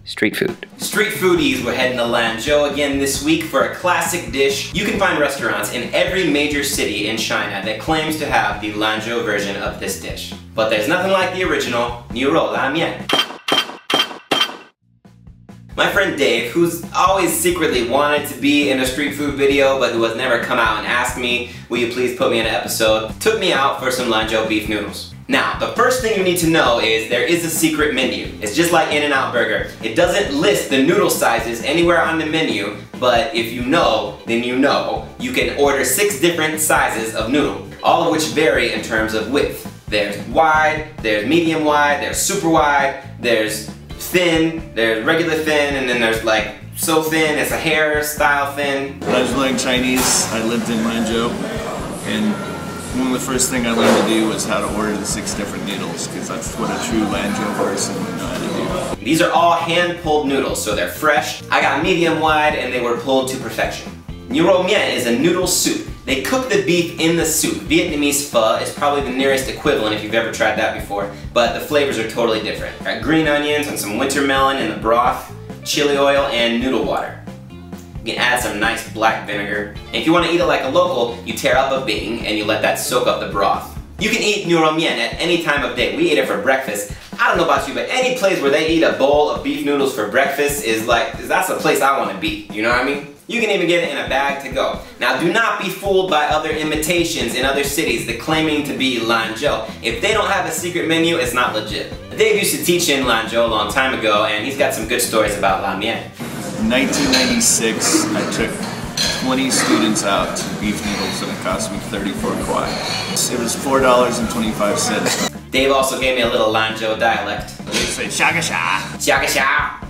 Street food. Street foodies, we're heading to Lanzhou again this week for a classic dish. You can find restaurants in every major city in China that claims to have the Lanzhou version of this dish. But there's nothing like the original Noodles La Mian. My friend Dave, who's always secretly wanted to be in a street food video but who has never come out and asked me, will you please put me in an episode, took me out for some Lanzhou beef noodles. Now, the first thing you need to know is there is a secret menu. It's just like In-N-Out Burger. It doesn't list the noodle sizes anywhere on the menu, but if you know, then you know. You can order 6 different sizes of noodle, all of which vary in terms of width. There's wide, there's medium wide, there's super wide, there's thin, there's regular thin, and then there's like so thin, it's a hair style thin. When I was learning Chinese, I lived in Lanzhou, and one of the first things I learned to do was how to order the 6 different noodles, because that's what a true Lanzhou person would know how to do. These are all hand-pulled noodles, so they're fresh. I got medium wide and they were pulled to perfection. Noodles mian is a noodle soup. They cook the beef in the soup. Vietnamese pho is probably the nearest equivalent if you've ever tried that before, but the flavors are totally different. Got green onions and some winter melon in the broth, chili oil, and noodle water. You can add some nice black vinegar. And if you want to eat it like a local, you tear up a bing and you let that soak up the broth. You can eat noodles mian at any time of day. We eat it for breakfast. I don't know about you, but any place where they eat a bowl of beef noodles for breakfast is like, that's a place I want to be. You know what I mean? You can even get it in a bag to go. Now, do not be fooled by other imitations in other cities that claiming to be Lanzhou. If they don't have a secret menu, it's not legit. Dave used to teach in Lanzhou a long time ago, and he's got some good stories about La Mian. In 1996, I took 20 students out to beef noodles and it cost me 34 kwai. It was $4.25. Dave also gave me a little Lanzhou dialect. They say "Xia xia." Xia xia.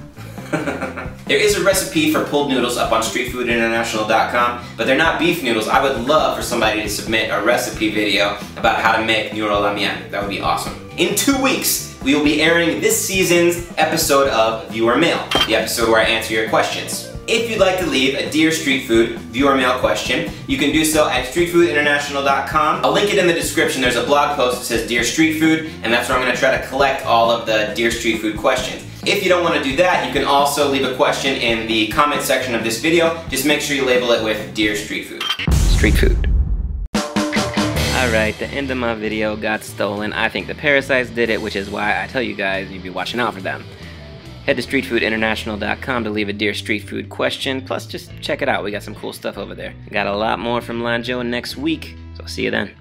There is a recipe for pulled noodles up on streetfoodinternational.com, but they're not beef noodles. I would love for somebody to submit a recipe video about how to make Noodles La Mian. That would be awesome. In 2 weeks, we will be airing this season's episode of Viewer Mail, the episode where I answer your questions. If you'd like to leave a Dear Street Food viewer mail question, you can do so at streetfoodinternational.com. I'll link it in the description. There's a blog post that says Dear Street Food, and that's where I'm going to try to collect all of the Dear Street Food questions. If you don't want to do that, you can also leave a question in the comment section of this video. Just make sure you label it with Dear Street Food. Street food. Alright, the end of my video got stolen. I think the parasites did it, which is why I tell you guys you'd be watching out for them. Head to streetfoodinternational.com to leave a Dear Street Food question, plus just check it out. We got some cool stuff over there. Got a lot more from Lanzhou next week, so I'll see you then.